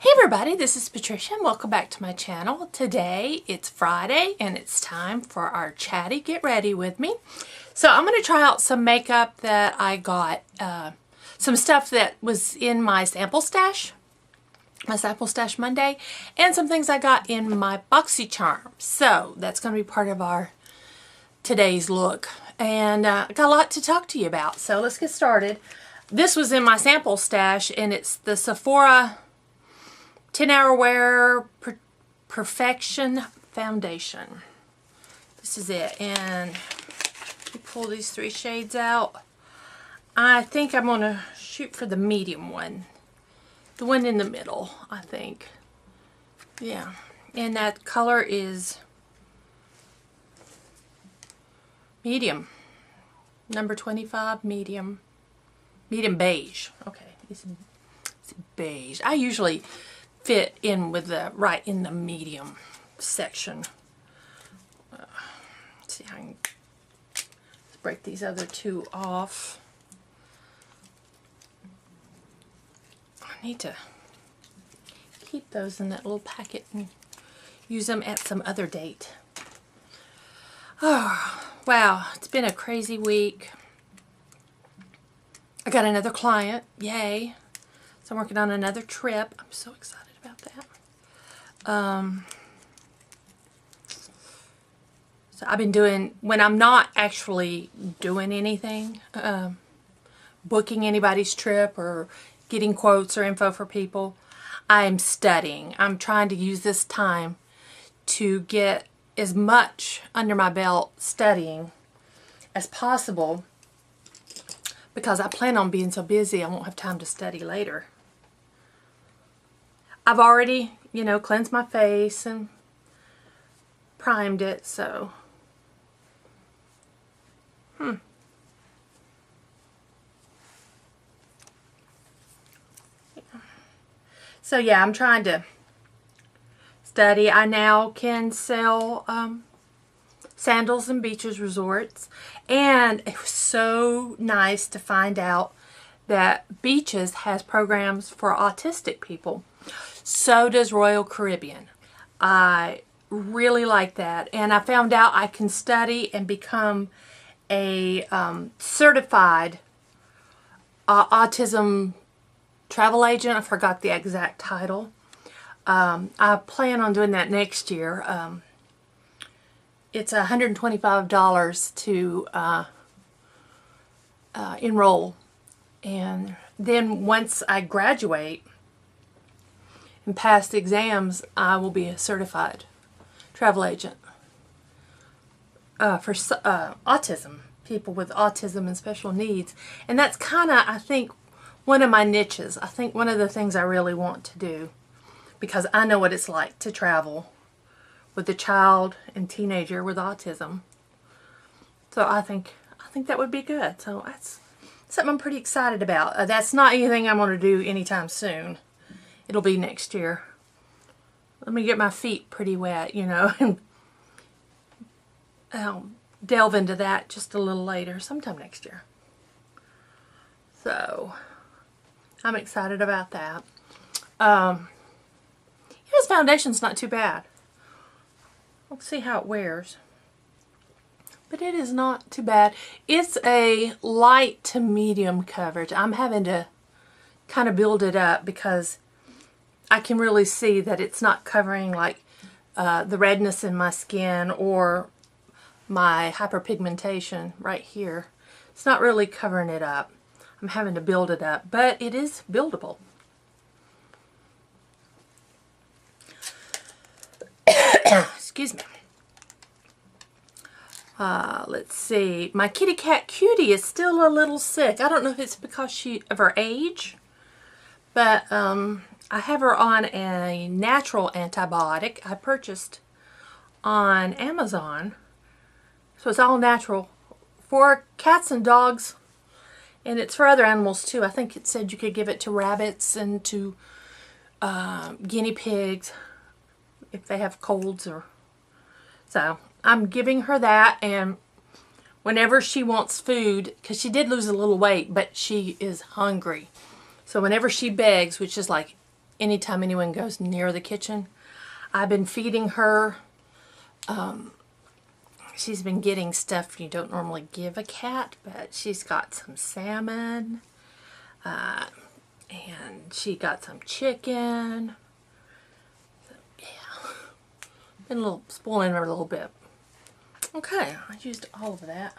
Hey everybody, this is Patricia and welcome back to my channel. Today it's Friday and it's time for our Chatty Get Ready with me. So I'm going to try out some makeup that I got, some stuff that was in my sample stash Monday, and some things I got in my BoxyCharm. So that's going to be part of our today's look. And I got a lot to talk to you about, so let's get started. This was in my sample stash and it's the Sephora 10-Hour Wear Perfection Foundation. This is it, and you pull these three shades out. I think I'm going to shoot for the medium one. The one in the middle, I think. Yeah, and that color is medium. Number 25, medium. Medium beige. Okay, it's beige. I usually fit in with the right in the medium section. Let's see how I can break these other two off. I need to keep those in that little packet and use them at some other date. Oh, wow, it's been a crazy week. I got another client, yay. So I'm working on another trip. I'm so excited about that. So I've been doing, when I'm not actually doing anything, booking anybody's trip or getting quotes or info for people, I'm studying. I'm trying to use this time to get as much under my belt studying as possible, because I plan on being so busy I won't have time to study later. I've already, cleansed my face and primed it, so. So yeah, I'm trying to study. I now can sell sandals and beaches resorts, and it was so nice to find out that Beaches has programs for autistic people. So does Royal Caribbean. I really like that, and I found out I can study and become a certified autism travel agent. I forgot the exact title. I plan on doing that next year. It's $125 to enroll, and then once I graduate and pass the exams, I will be a certified travel agent for autism, people with autism and special needs. And that's kind of, I think, one of my niches. I think one of the things I really want to do, because I know what it's like to travel with a child and teenager with autism. So I think that would be good. So that's something I'm pretty excited about. That's not anything I'm going to do anytime soon. It'll be next year. Let me get my feet pretty wet, and I'll delve into that just a little later, sometime next year. So I'm excited about that. This foundation's not too bad. Let's see how it wears. But it is not too bad. It's a light to medium coverage. I'm having to kind of build it up because I can really see that it's not covering like the redness in my skin or my hyperpigmentation right here. It's not really covering it up. I'm having to build it up, but it is buildable. Excuse me. Let's see. My kitty cat Cutie is still a little sick. I don't know if it's because of her age, but I have her on a natural antibiotic I purchased on Amazon. So it's all natural for cats and dogs, and it's for other animals too. I think it said you could give it to rabbits and to guinea pigs if they have colds or so. I'm giving her that, and whenever she wants food, because she did lose a little weight, but she is hungry. So whenever she begs, which is like anytime anyone goes near the kitchen. I've been feeding her. She's been getting stuff you don't normally give a cat, but she's got some salmon, and she got some chicken. So, yeah, been a little spoiling her a little bit. Okay, I used all of that.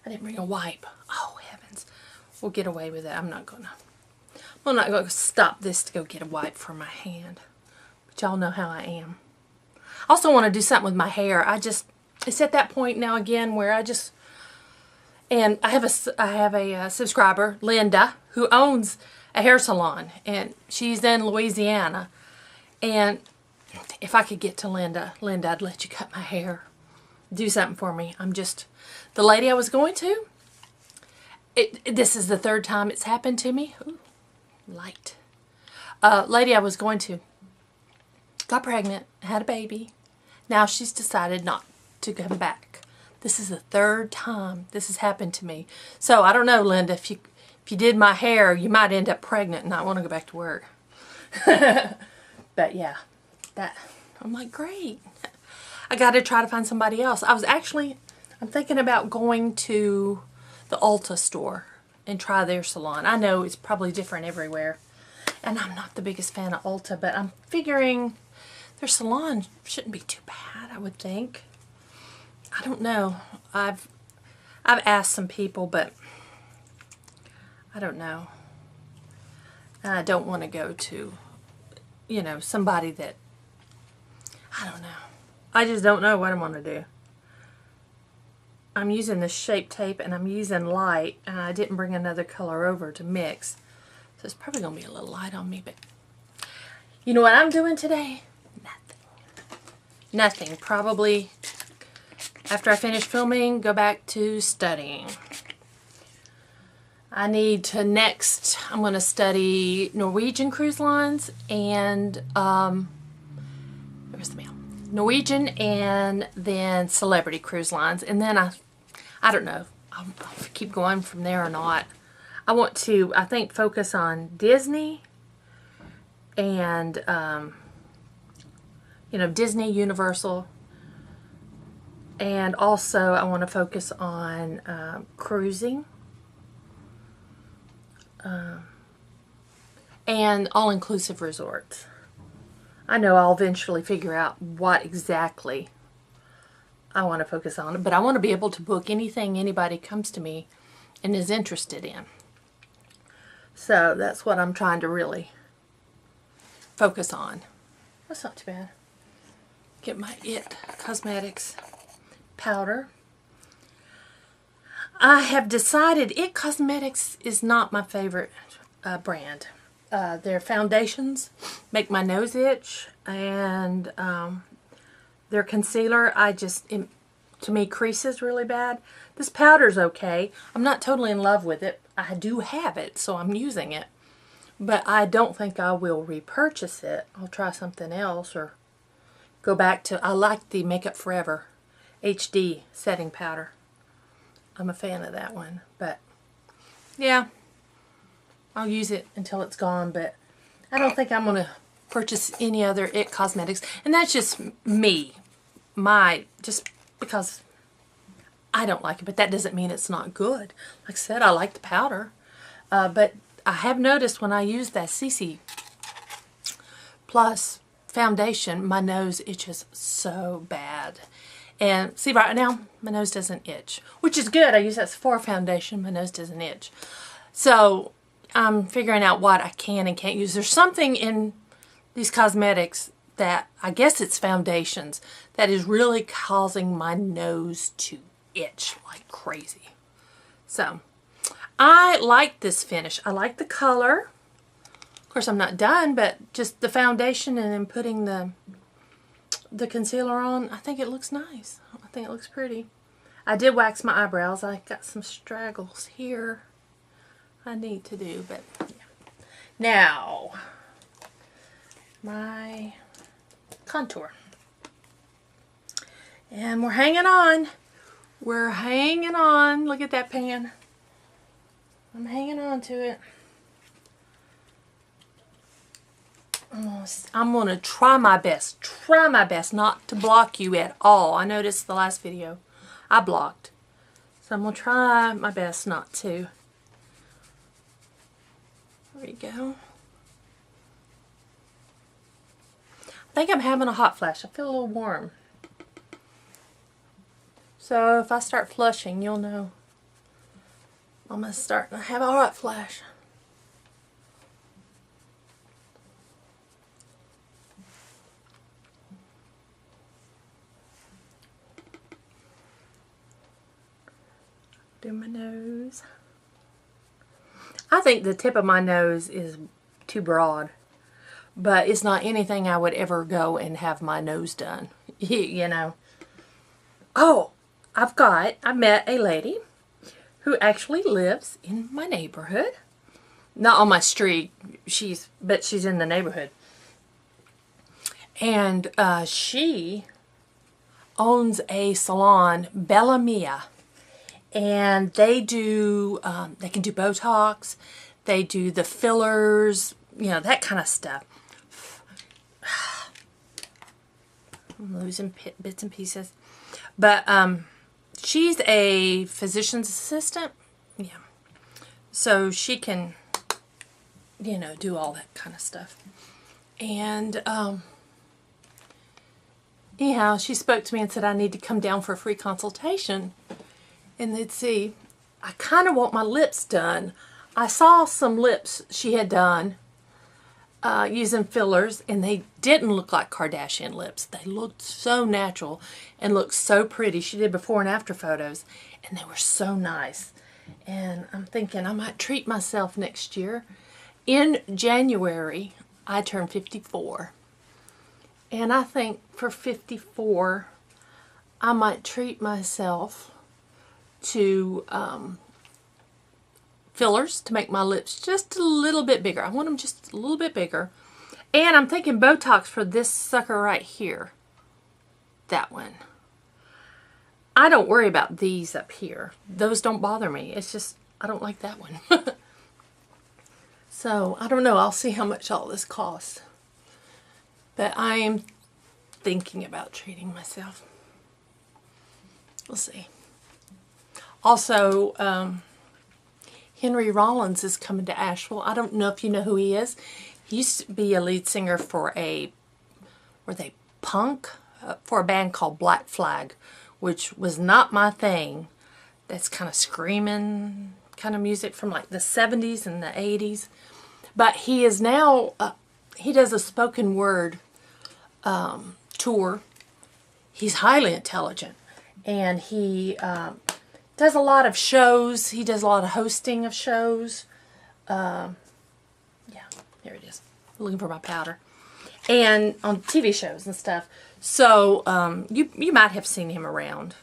I didn't bring a wipe. Oh heavens, we'll get away with it. I'm not gonna stop this to go get a wipe for my hand. But y'all know how I am. I also want to do something with my hair. It's at that point now again where and I have a subscriber, Linda, who owns a hair salon, and she's in Louisiana. And if I could get to Linda, I'd let you cut my hair. Do something for me. The lady I was going to, this is the third time it's happened to me. Ooh, light. Lady I was going to got pregnant, had a baby. Now she's decided not to come back. This is the third time this has happened to me. So I don't know, Linda, if you did my hair, you might end up pregnant and not want to go back to work. But yeah, I'm like, great. I got to try to find somebody else. I'm thinking about going to the Ulta store and try their salon. I know it's probably different everywhere, and I'm not the biggest fan of Ulta, but I'm figuring their salon shouldn't be too bad, I would think. I don't know. I've asked some people, but I don't know. And I don't want to go to, somebody that, I don't know. I just don't know what I'm going to do. I'm using this Shape Tape, and I'm using light, and I didn't bring another color over to mix. So it's probably going to be a little light on me, but you know what I'm doing today? Nothing. Probably after I finish filming, go back to studying. I need to next, I'm going to study Norwegian cruise lines and, where's the mail? Norwegian and then celebrity cruise lines. And then I don't know, I'll keep going from there or not. I want to, I think, focus on Disney and, Disney, Universal. And also I want to focus on cruising. And all-inclusive resorts. I know I'll eventually figure out what exactly I want to focus on, but I want to be able to book anything anybody comes to me and is interested in. So that's what I'm trying to really focus on. That's not too bad. Get my It Cosmetics powder. I have decided It Cosmetics is not my favorite brand. Their foundations make my nose itch, and their concealer, to me, creases really bad. This powder's okay. I'm not totally in love with it. I do have it, so I'm using it. But I don't think I will repurchase it. I'll try something else or go back to, I like the Makeup Forever HD setting powder. I'm a fan of that one, but yeah, I'll use it until it's gone, but I don't think I'm going to purchase any other It Cosmetics, and that's just me, just because I don't like it, but that doesn't mean it's not good. Like I said, I like the powder, but I have noticed when I use that CC Plus foundation, my nose itches so bad. And see, right now, my nose doesn't itch, which is good. I use that Sephora foundation. My nose doesn't itch. So I'm figuring out what I can and can't use. There's something in these cosmetics that, I guess it's foundations, that is really causing my nose to itch like crazy. So I like this finish. I like the color. Of course, I'm not done, but just the foundation and then putting the concealer on, I think it looks nice. I think it looks pretty. I did wax my eyebrows. I got some straggles here I need to do, but yeah. Now, my contour. And we're hanging on. We're hanging on. Look at that pan. I'm hanging on to it. I'm going to try my best not to block you at all. I noticed the last video I blocked. So I'm going to try my best not to. There we go. I think I'm having a hot flash. I feel a little warm. So if I start flushing, you'll know I'm going to start to have a hot flash. Do my nose. I think the tip of my nose is too broad, but it's not anything I would ever go and have my nose done. You know. Oh, I met a lady who actually lives in my neighborhood. Not on my street, but she's in the neighborhood. And she owns a salon, Bella Mia. And they do, they can do Botox, they do the fillers, you know, that kind of stuff. I'm losing bits and pieces. But she's a physician's assistant. Yeah. So she can, you know, do all that kind of stuff. And anyhow, she spoke to me and said I need to come down for a free consultation. And let's see, I kind of want my lips done. I saw some lips she had done using fillers, and they didn't look like Kardashian lips. They looked so natural and looked so pretty. She did before and after photos, and they were so nice. And I'm thinking I might treat myself next year. In January, I turned 54. And I think for 54, I might treat myself to fillers to make my lips just a little bit bigger. I want them just a little bit bigger. And I'm thinking Botox for this sucker right here. That one. I don't worry about these up here. Those don't bother me. It's just, I don't like that one. So, I don't know. I'll see how much all this costs. But I am thinking about treating myself. We'll see. Also, Henry Rollins is coming to Asheville. I don't know if you know who he is. He used to be a lead singer for for a band called Black Flag, which was not my thing. That's kind of screaming kind of music from like the 70s and the 80s. But he is now, he does a spoken word tour. He's highly intelligent. And he does a lot of shows. He does a lot of hosting of shows. Yeah, here it is. I'm looking for my powder. And on TV shows and stuff. So, you might have seen him around.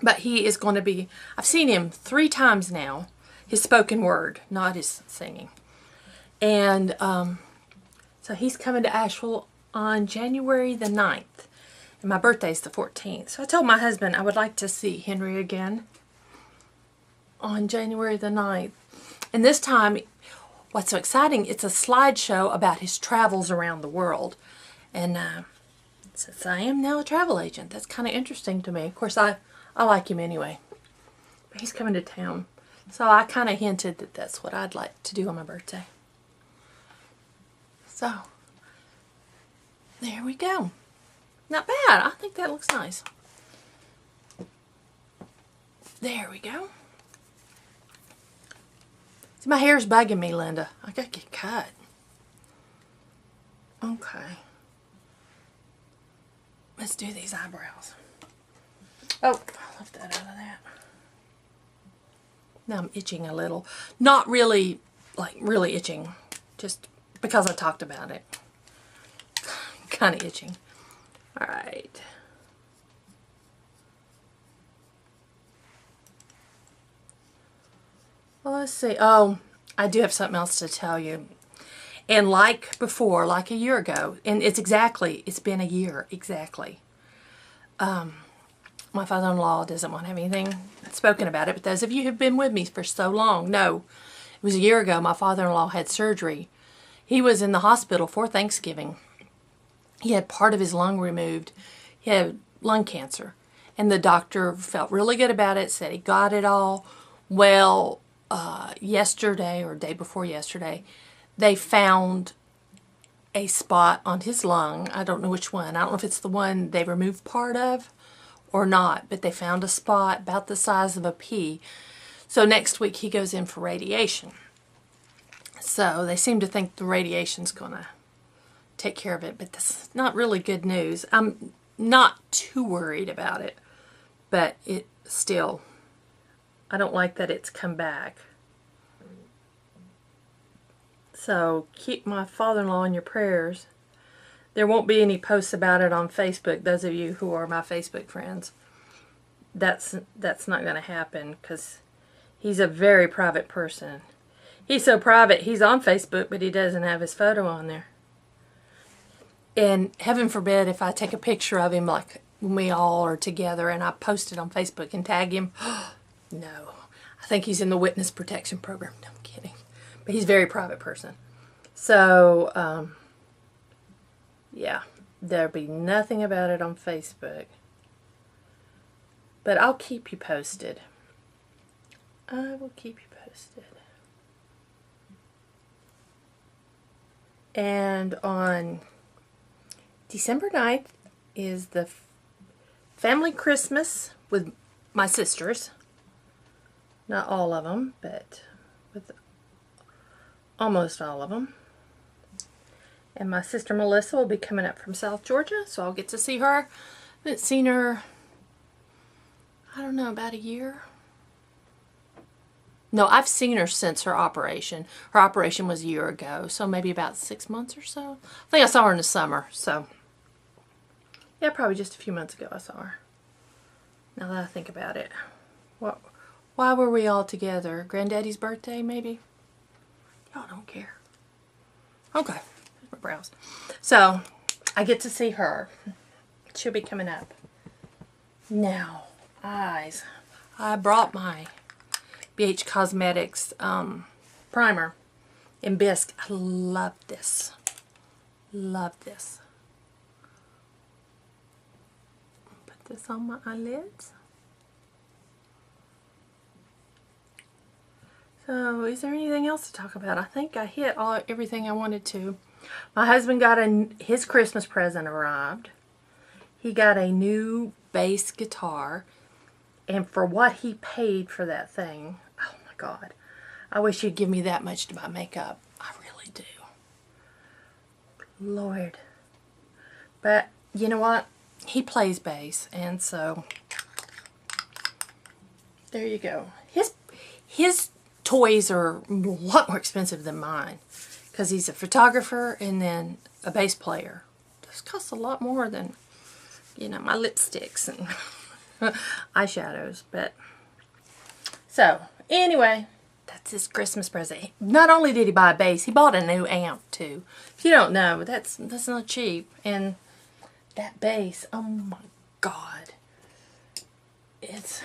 But he is going to be, I've seen him 3 times now. His spoken word, not his singing. And so he's coming to Asheville on January the 9th. And my birthday's the 14th. So I told my husband I would like to see Henry again on January the 9th. And this time, what's so exciting, it's a slideshow about his travels around the world. And since I am now a travel agent, that's kind of interesting to me. Of course, I like him anyway. But he's coming to town. So I kind of hinted that that's what I'd like to do on my birthday. So, there we go. Not bad. I think that looks nice. There we go. See, my hair's bugging me, Linda. I gotta get cut. Okay. Let's do these eyebrows. Oh, I left that out of that. Now I'm itching a little. Not really, like, really itching. Just because I talked about it. Kind of itching. Alright. Well, let's see. Oh, I do have something else to tell you. And like before, like a year ago, and it's been a year, exactly. My father-in-law doesn't want to have anything spoken about it, but those of you who've been with me for so long know, it was a year ago my father-in-law had surgery. He was in the hospital for Thanksgiving. He had part of his lung removed. He had lung cancer. And the doctor felt really good about it, said he got it all. Well, yesterday or day before yesterday, they found a spot on his lung. I don't know which one. I don't know if it's the one they removed part of or not, but they found a spot about the size of a pea. So next week he goes in for radiation. So they seem to think the radiation's going to take care of it, but that's not really good news. I'm not too worried about it, but it still, I don't like that it's come back. So keep my father-in-law in your prayers. There won't be any posts about it on Facebook, those of you who are my Facebook friends. That's not going to happen because he's a very private person. He's so private, he's on Facebook, but he doesn't have his photo on there. And heaven forbid if I take a picture of him like when we all are together and I post it on Facebook and tag him. No. I think he's in the witness protection program. No, I'm kidding. But he's a very private person. So, yeah. There'll be nothing about it on Facebook. But I'll keep you posted. I will keep you posted. And on December 9th is the family Christmas with my sisters. Not all of them, but with almost all of them. And my sister Melissa will be coming up from South Georgia, so I'll get to see her. I haven't seen her, I don't know, about a year. No, I've seen her since her operation. Her operation was a year ago, so maybe about 6 months or so. I think I saw her in the summer, so yeah, probably just a few months ago I saw her. Now that I think about it. Why were we all together? Granddaddy's birthday, maybe? Y'all don't care. Okay, there's my brows. So, I get to see her. She'll be coming up. Now, eyes. I brought my Beige Cosmetics primer in Bisque. I love this. Love this. Put this on my eyelids. So, is there anything else to talk about? I think I hit everything I wanted to. My husband got his Christmas present arrived. He got a new bass guitar. And for what he paid for that thing, oh my God. I wish you'd give me that much to buy makeup. I really do. Lord. But, you know what? He plays bass. And so, there you go. His toys are a lot more expensive than mine. Because he's a photographer and then a bass player. This costs a lot more than, you know, my lipsticks and eyeshadows. But, so, anyway, that's his Christmas present. Not only did he buy a bass, he bought a new amp too. If you don't know, that's not cheap. And that bass, oh my God. It's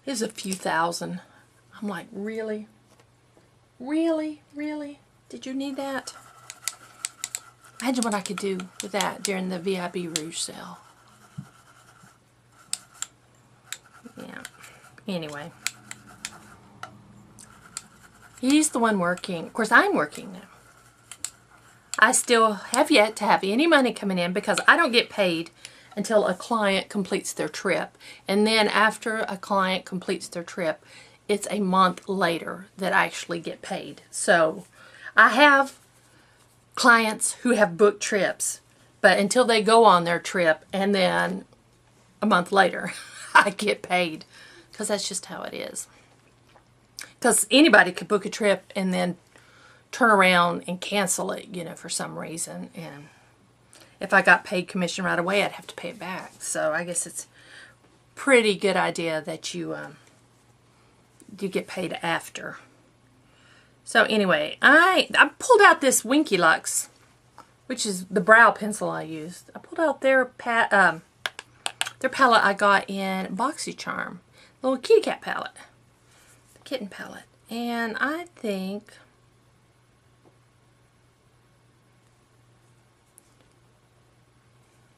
a few thousand. I'm like, really? Really? Really? Did you need that? Imagine what I could do with that during the VIP Riche sale. Yeah. Anyway. He's the one working. Of course, I'm working now. I still have yet to have any money coming in because I don't get paid until a client completes their trip. And then after a client completes their trip, it's a month later that I actually get paid. So I have clients who have booked trips, but until they go on their trip and then a month later, I get paid because that's just how it is. Because anybody could book a trip and then turn around and cancel it, you know, for some reason. And if I got paid commission right away, I'd have to pay it back. So I guess it's a pretty good idea that you get paid after. So anyway, I pulled out this Winky Luxe, which is the brow pencil I used. I pulled out their palette I got in BoxyCharm, little kitty cat palette, the kitten palette, and I think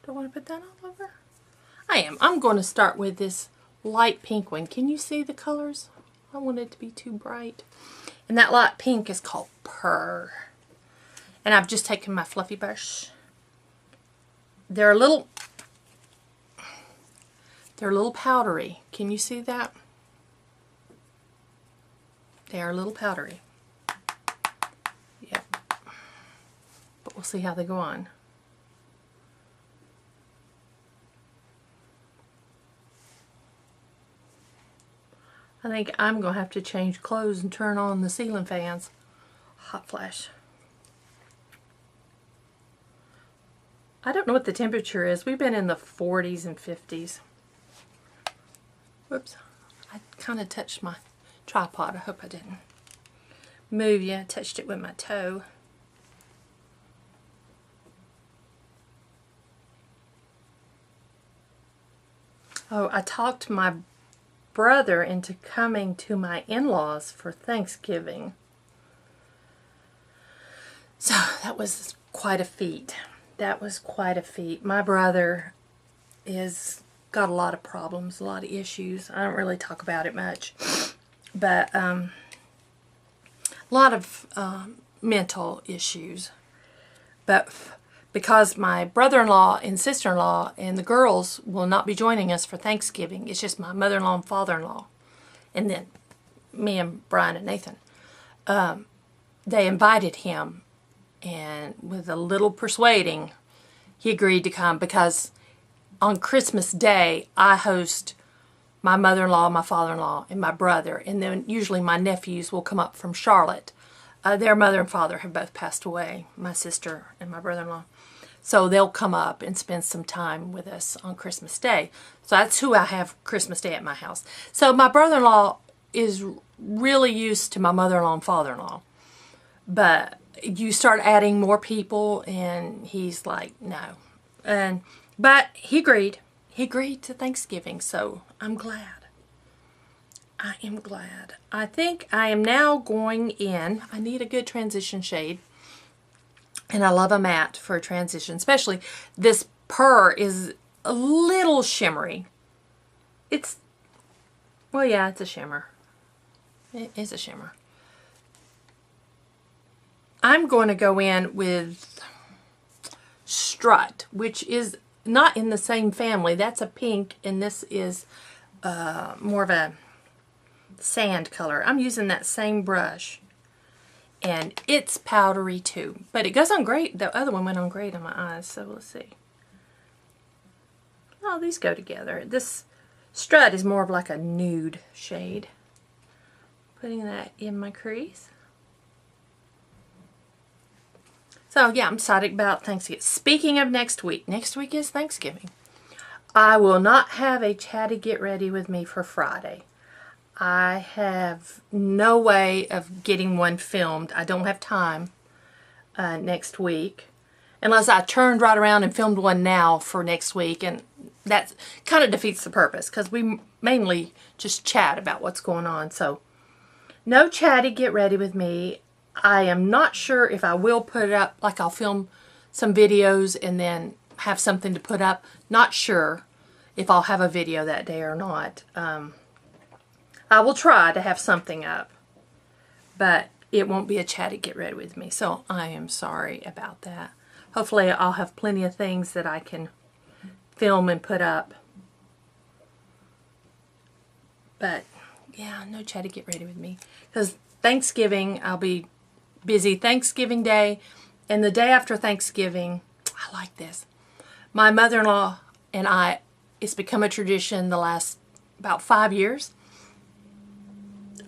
Do I want to put that all over? I am. I'm going to start with this light pink one. Can you see the colors? I don't want it to be too bright. And that light pink is called Purr. And I've just taken my fluffy brush. They're a little powdery. Can you see that? They are a little powdery. Yep. But we'll see how they go on. I think I'm going to have to change clothes and turn on the ceiling fans. Hot flash. I don't know what the temperature is. We've been in the 40s and 50s. Whoops. I kind of touched my tripod. I hope I didn't move you. I touched it with my toe. Oh, I talked my brother into coming to my in-laws for Thanksgiving. So that was quite a feat. That was quite a feat. My brother is got a lot of problems, a lot of issues. I don't really talk about it much, but a lot of mental issues. But because my brother-in-law and sister-in-law and the girls will not be joining us for Thanksgiving, it's just my mother-in-law and father-in-law, and then me and Brian and Nathan. They invited him, and with a little persuading, he agreed to come because on Christmas Day, I host my mother-in-law, my father-in-law, and my brother, and then usually my nephews will come up from Charlotte. Their mother and father have both passed away, my sister and my brother-in-law. So they'll come up and spend some time with us on Christmas Day. So that's who I have Christmas Day at my house. So my brother-in-law is really used to my mother-in-law and father-in-law. But you start adding more people and he's like, no. But he agreed. He agreed to Thanksgiving, so I'm glad. I am glad. I think I am now going in. I need a good transition shade. And I love a matte for a transition. Especially this Purr is a little shimmery. It's, well, yeah, it's a shimmer. It is a shimmer. I'm going to go in with Strut, which is not in the same family. That's a pink, and this is more of a sand color. I'm using that same brush, and it's powdery too, but it goes on great. The other one went on great on my eyes, so let's see. Oh, these go together. This Strut is more of like a nude shade. Putting that in my crease. So yeah, I'm excited about Thanksgiving. Speaking of next week is Thanksgiving. I will not have a Chatty Get Ready with me for Friday. I have no way of getting one filmed. I don't have time next week. Unless I turned right around and filmed one now for next week. And that kind of defeats the purpose. Because we mainly just chat about what's going on. So, no Chatty Get Ready with me. I am not sure if I will put it up. Like I'll film some videos and then have something to put up. Not sure if I'll have a video that day or not. I will try to have something up, but it won't be a Chatty Get Ready with me, so I am sorry about that. Hopefully I'll have plenty of things that I can film and put up. But yeah, no Chatty Get Ready with me. Because Thanksgiving, I'll be busy Thanksgiving Day, and the day after Thanksgiving, I like this. My mother-in-law and I, it's become a tradition the last about 5 years.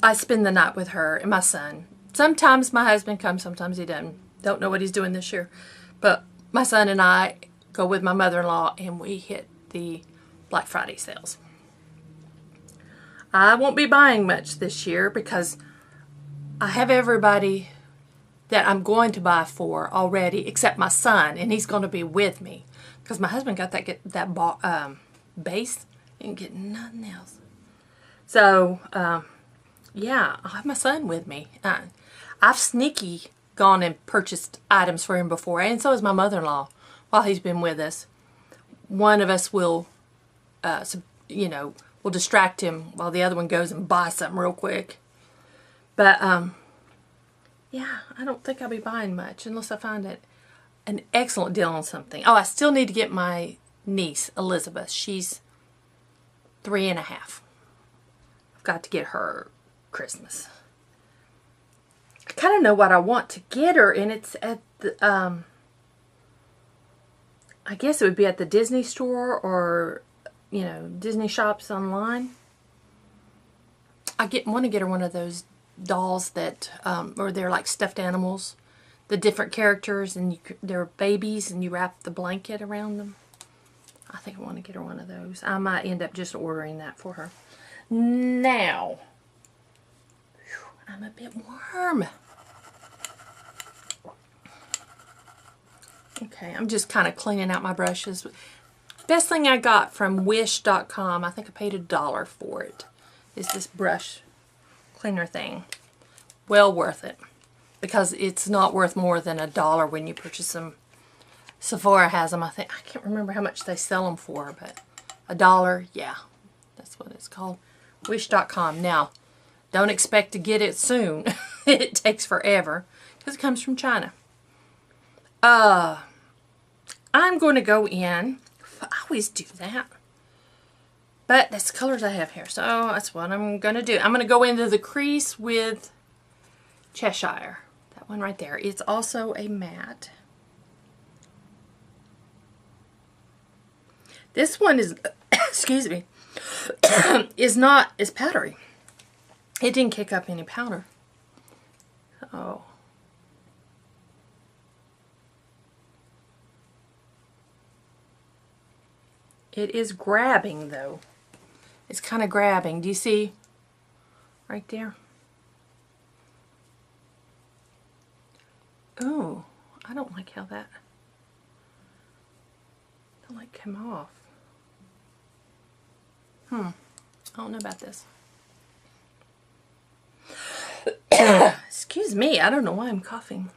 I spend the night with her and my son. Sometimes my husband comes, sometimes he doesn't. Don't know what he's doing this year. But my son and I go with my mother-in-law and we hit the Black Friday sales. I won't be buying much this year because I have everybody that I'm going to buy for already except my son, and he's going to be with me. Because my husband got that base and get nothing else. So, yeah, I'll have my son with me. I've sneaky gone and purchased items for him before, and so has my mother-in-law while he's been with us. one of us will, you know, will distract him while the other one goes and buys something real quick. But, yeah, I don't think I'll be buying much unless I find an excellent deal on something. Oh, I still need to get my niece, Elizabeth. She's 3.5. I've got to get her Christmas. I kind of know what I want to get her, and it's at the, I guess it would be at the Disney store or, you know, Disney shops online. I want to get her one of those dolls that, or they're like stuffed animals, the different characters, and they're babies, and you wrap the blanket around them. I think I want to get her one of those. I might end up just ordering that for her. Now, I'm a bit warm. Okay, I'm just kind of cleaning out my brushes. Best thing I got from Wish.com, I think I paid $1 for it, is this brush cleaner thing. Well worth it, because it's not worth more than $1 when you purchase them. Sephora has them. I can't remember how much they sell them for, but $1, yeah, that's what it's called. Wish.com. Now, don't expect to get it soon. It takes forever because it comes from China. I'm going to go in. I always do that. But that's the colors I have here, so that's what I'm going to do. I'm going to go into the crease with Cheshire. That one right there. It's also a matte. This one is, excuse me, is powdery. It didn't kick up any powder. Oh. It is grabbing, though. It's kind of grabbing. Do you see right there? Oh, I don't like how that came off. I don't know about this. Excuse me, I don't know why I'm coughing.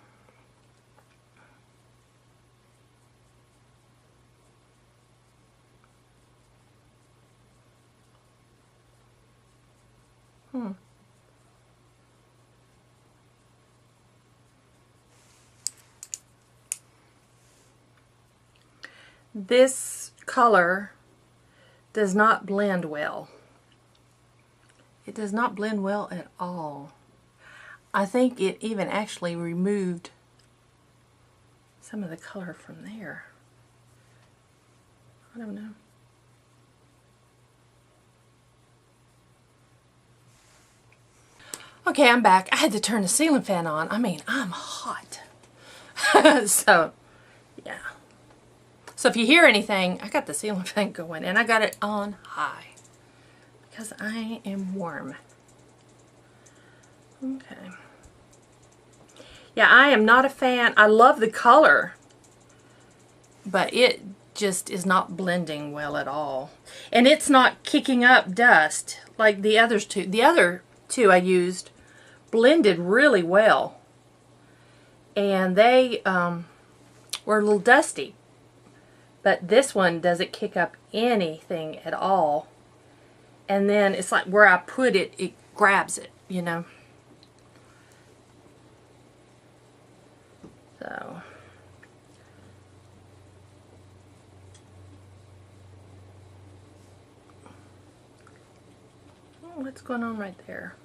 This color does not blend well. It does not blend well at all. I think it even actually removed some of the color from there. I don't know. Okay, I'm back. I had to turn the ceiling fan on. I mean, I'm hot. So, yeah. So if you hear anything, I got the ceiling fan going, and I got it on high because I am warm. Okay. Yeah, I am not a fan. I love the color, but it just is not blending well at all. And it's not kicking up dust like the others two. The other two I used blended really well, and they were a little dusty. But this one doesn't kick up anything at all. And then it's like where I put it, it grabs it, you know. So. Oh, what's going on right there?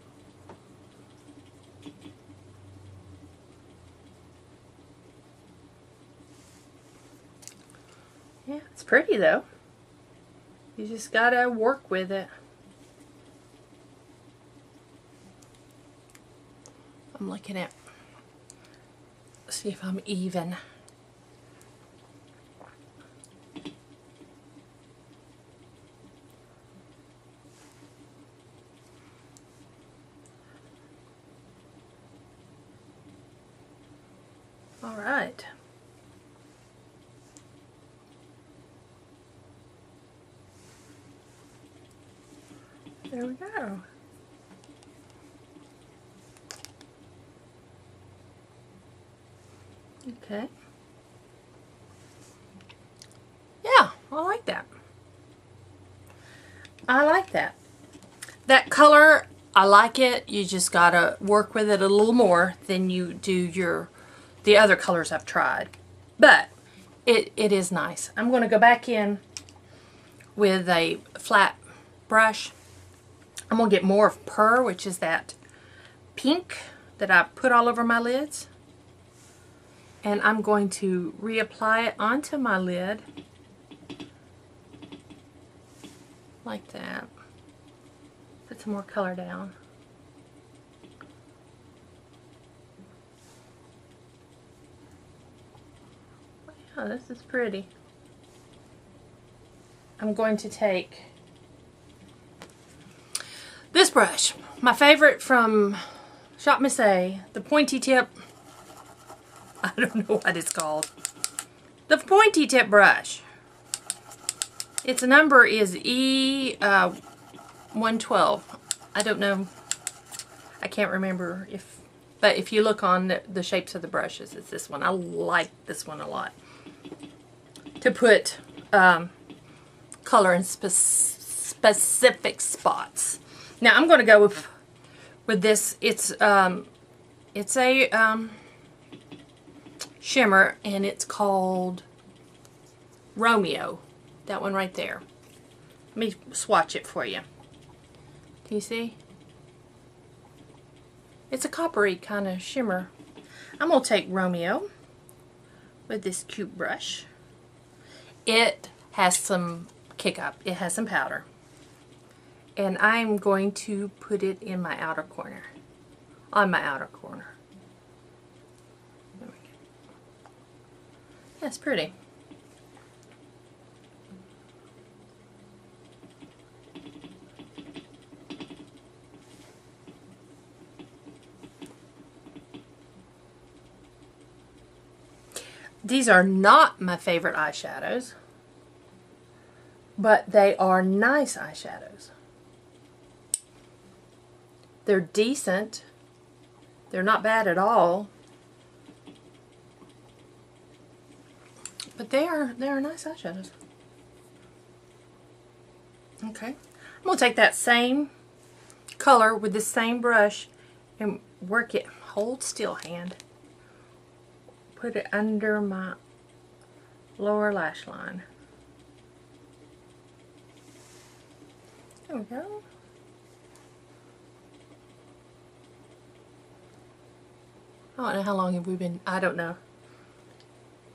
Yeah, it's pretty though. You just gotta work with it. I'm looking at, see if I'm even. All right. There we go. Okay. Yeah, I like like it. You just gotta work with it a little more than you do the other colors I've tried. But it is nice. I'm going to go back in with a flat brush. I'm going to get more of Purr, which is that pink that I put all over my lids. And I'm going to reapply it onto my lid. Like that. Put some more color down. Oh, this is pretty. I'm going to take this brush, my favorite from Shop Miss A, the pointy tip. I don't know what it's called. The pointy tip brush. Its number is E112. I don't know. I can't remember but if you look on the shapes of the brushes, it's this one. I like this one a lot. To put color in specific spots. Now I'm going to go with this. It's a shimmer, and it's called Romeo. That one right there. Let me swatch it for you. Can you see? It's a coppery kind of shimmer. I'm going to take Romeo with this cute brush. It has some kick up. It has some powder. And I'm going to put it in my outer corner. On my outer corner. That's pretty. These are not my favorite eyeshadows, but they are nice eyeshadows. They're decent. They're not bad at all. But they are nice eyeshadows. Okay. I'm going to take that same color with the same brush and work it. Hold still, hand. Put it under my lower lash line. There we go. I don't know how long have we been, I don't know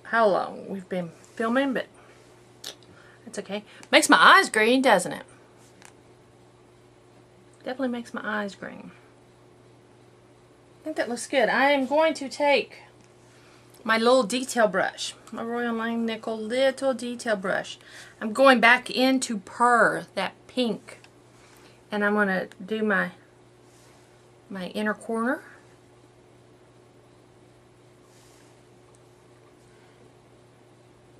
how long we've been filming, but it's okay. Makes my eyes green, doesn't it? Definitely makes my eyes green. I think that looks good. I am going to take my little detail brush, my Royal Line Nickel little detail brush. I'm going back into Purr, that pink, and I'm going to do my inner corner.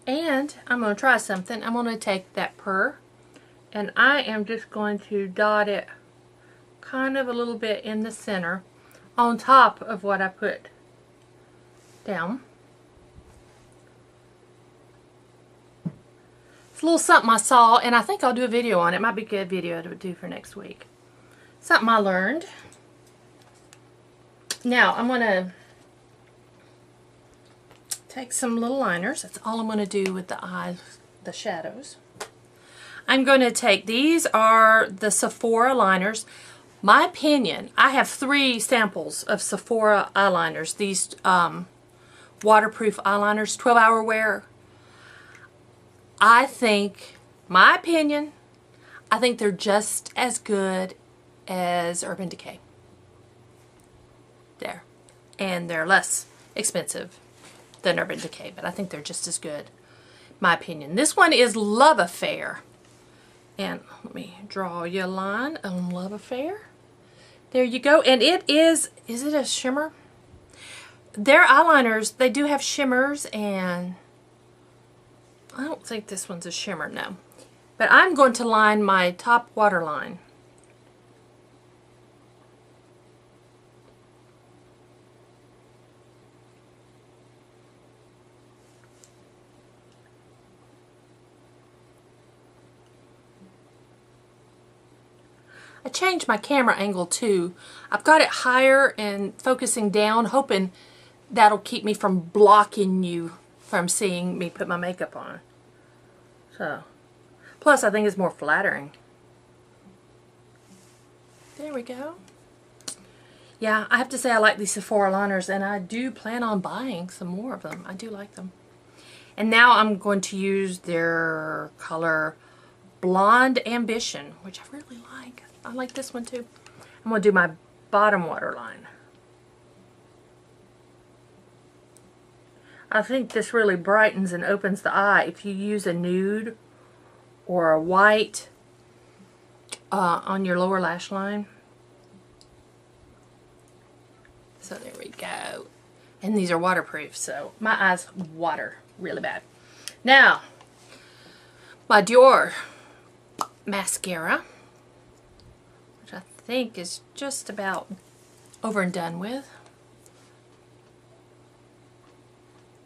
And I'm going to try something. I'm going to take that Purr, and I am just going to dot it kind of a little bit in the center on top of what I put down. It's a little something I saw, and I think I'll do a video on it. It might be a good video to do for next week. Something I learned. Now I'm going to take some little liners. That's all I'm going to do with the eyes, the shadows. I'm going to take, these are the Sephora liners. My opinion, I have 3 samples of Sephora eyeliners. These waterproof eyeliners, 12-hour wear. I think, my opinion, I think they're just as good as Urban Decay. There. And they're less expensive than Urban Decay, but I think they're just as good, my opinion. This one is Love Affair. And let me draw you a line on Love Affair. There you go. And it is it a shimmer? Their eyeliners, they do have shimmers, and I don't think this one's a shimmer, no. But I'm going to line my top waterline. I changed my camera angle too. I've got it higher and focusing down, hoping that'll keep me from blocking you from seeing me put my makeup on. So, plus I think it's more flattering. There we go. Yeah, I have to say I like these Sephora liners, and I do plan on buying some more of them. I do like them. And now I'm going to use their color Blonde Ambition, which I really like. I like this one too. I'm going to do my bottom waterline. I think this really brightens and opens the eye if you use a nude or a white on your lower lash line. So there we go. And these are waterproof, so my eyes water really bad. Now, my Dior mascara, which I think is just about over and done with.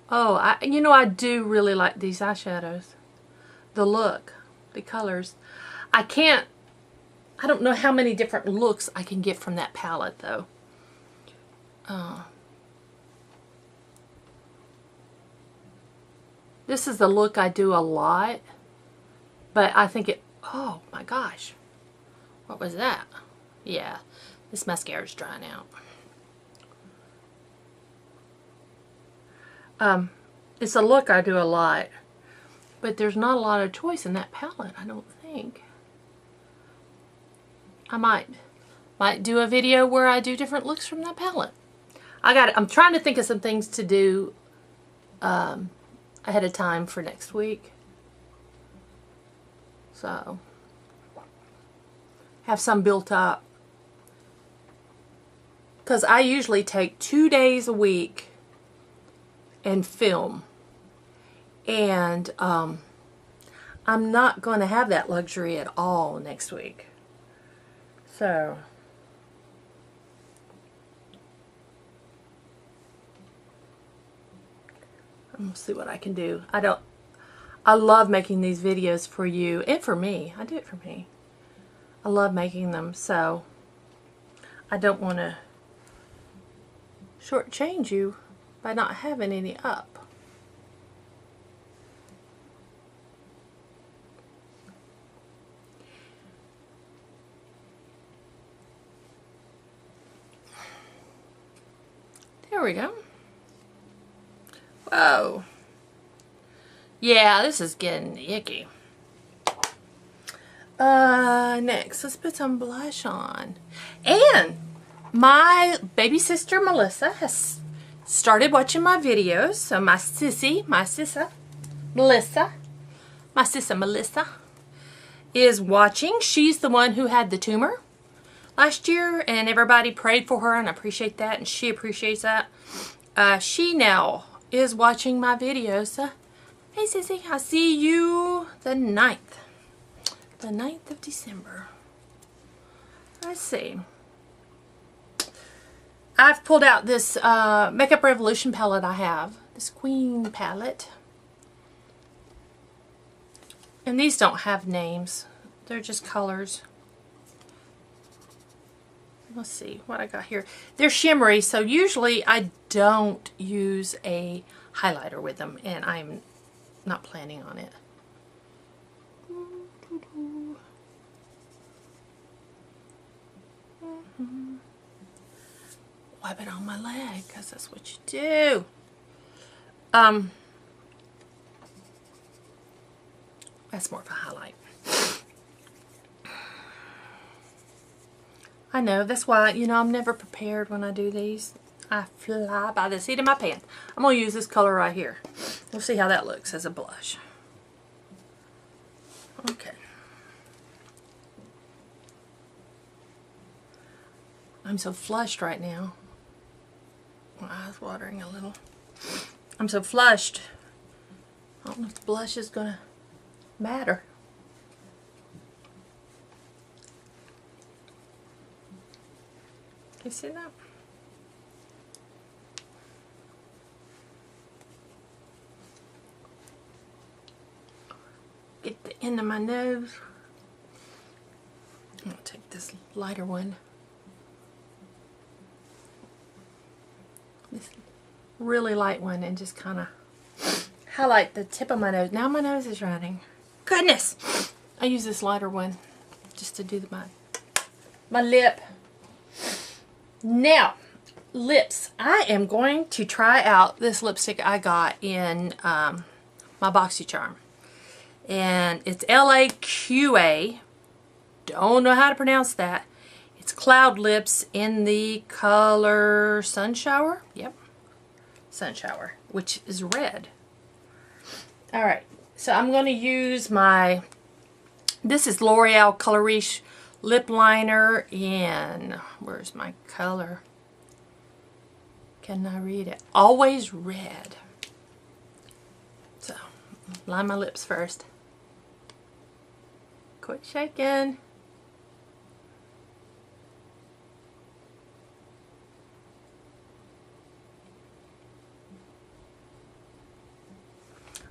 Oh, you know, I do really like these eyeshadows. The look, the colors. I don't know how many different looks I can get from that palette though. This is the look I do a lot, but I think it, oh my gosh, what was that? Yeah, this mascara is drying out. It's a look I do a lot, but there's not a lot of choice in that palette, I don't think. I might do a video where I do different looks from that palette. I'm trying to think of some things to do ahead of time for next week. So, have some built up. Because I usually take 2 days a week and film. And I'm not going to have that luxury at all next week. So, I'm gonna see what I can do. I love making these videos for you and for me. I do it for me. I love making them, so I don't want to shortchange you by not having any up. There we go. Whoa. Yeah, this is getting icky. Next, let's put some blush on. And my baby sister Melissa has started watching my videos. So my sissa Melissa is watching. She's the one who had the tumor last year, and everybody prayed for her, and I appreciate that, and she appreciates that. She now is watching my videos. So, hey sissy, I'll see you the 9th. The 9th of December. Let's see. I've pulled out this Makeup Revolution palette I have. This Queen palette. And these don't have names. They're just colors. Let's see what I got here. They're shimmery, so usually I don't use a highlighter with them, and I'm not planning on it. Wipe it on my leg, because that's what you do. That's more of a highlight. I know, that's why, you know, I'm never prepared when I do these. I fly by the seat of my pants. I'm going to use this color right here. We'll see how that looks as a blush. Okay. I'm so flushed right now. My eyes watering a little. I'm so flushed. I don't know if the blush is going to matter. You see that? Get the end of my nose. I'm going to take this lighter one. This really light one, and just kind of highlight the tip of my nose. Now my nose is running. Goodness! I use this lighter one just to do my lip. Now, lips. I am going to try out this lipstick I got in my BoxyCharm. And it's LAQA. Don't know how to pronounce that. It's Cloud Lips in the color Sunshower. Yep. Sunshower, which is red. Alright, so I'm going to use this is Loreal Color Riche lip liner in, where's my color? Can I read it? Always Red. So, line my lips first. Quit shaking.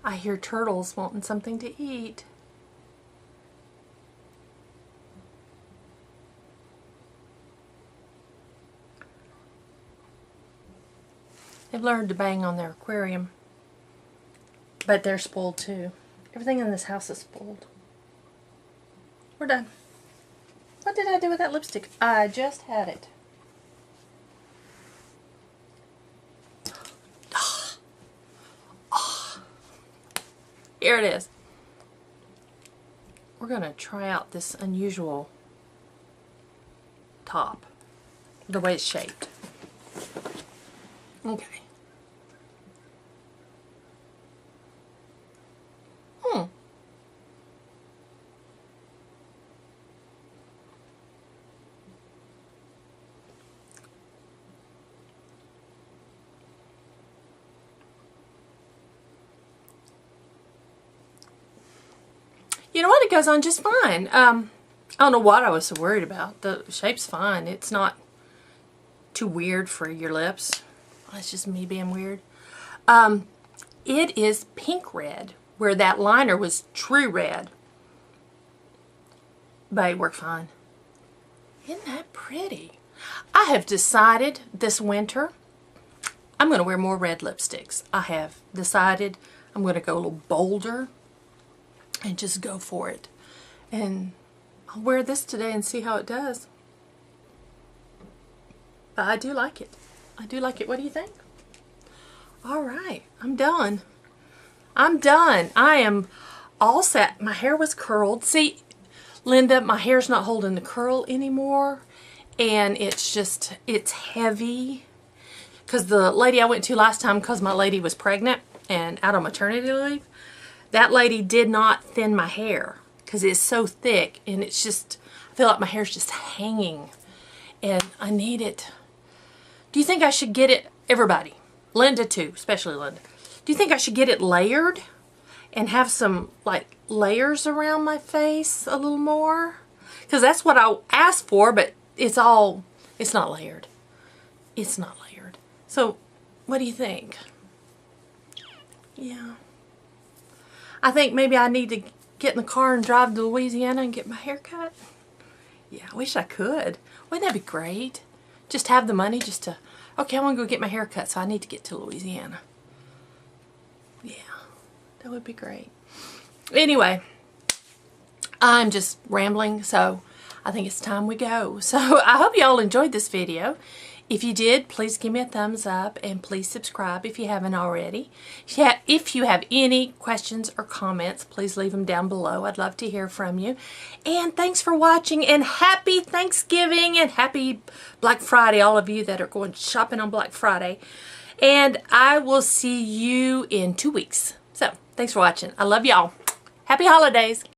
I hear turtles wanting something to eat. They've learned to bang on their aquarium, but they're spoiled too. Everything in this house is spoiled. We're done. What did I do with that lipstick? I just had it. Here it is. We're going to try out this unusual top, the way it's shaped. Okay. You know what? It goes on just fine. I don't know what I was so worried about. The shape's fine. It's not too weird for your lips. That's just me being weird. It is pink red, where that liner was true red. But it worked fine. Isn't that pretty? I have decided this winter I'm going to wear more red lipsticks. I have decided I'm going to go a little bolder and just go for it. And I'll wear this today and see how it does. But I do like it. I do like it. What do you think? Alright, I'm done. I'm done. I am all set. My hair was curled. See, Linda, my hair's not holding the curl anymore. And it's just, it's heavy. Because the lady I went to last time, because my lady was pregnant and out on maternity leave, that lady did not thin my hair because it's so thick, and it's just, I feel like my hair's just hanging and I need it. Do you think I should get it, everybody, Linda too, especially Linda, do you think I should get it layered and have some like layers around my face a little more? Because that's what I asked for, but it's not layered. It's not layered. So what do you think? Yeah. I think maybe I need to get in the car and drive to Louisiana and get my hair cut. Yeah, I wish I could. Wouldn't that be great? Just have the money just to, okay, I want to go get my hair cut, so I need to get to Louisiana. Yeah, that would be great. Anyway, I'm just rambling, so I think it's time we go. So I hope you all enjoyed this video. If you did, please give me a thumbs up and please subscribe if you haven't already. If you have any questions or comments, please leave them down below. I'd love to hear from you. And thanks for watching, and happy Thanksgiving and happy Black Friday, all of you that are going shopping on Black Friday. And I will see you in 2 weeks. So, thanks for watching. I love y'all. Happy holidays.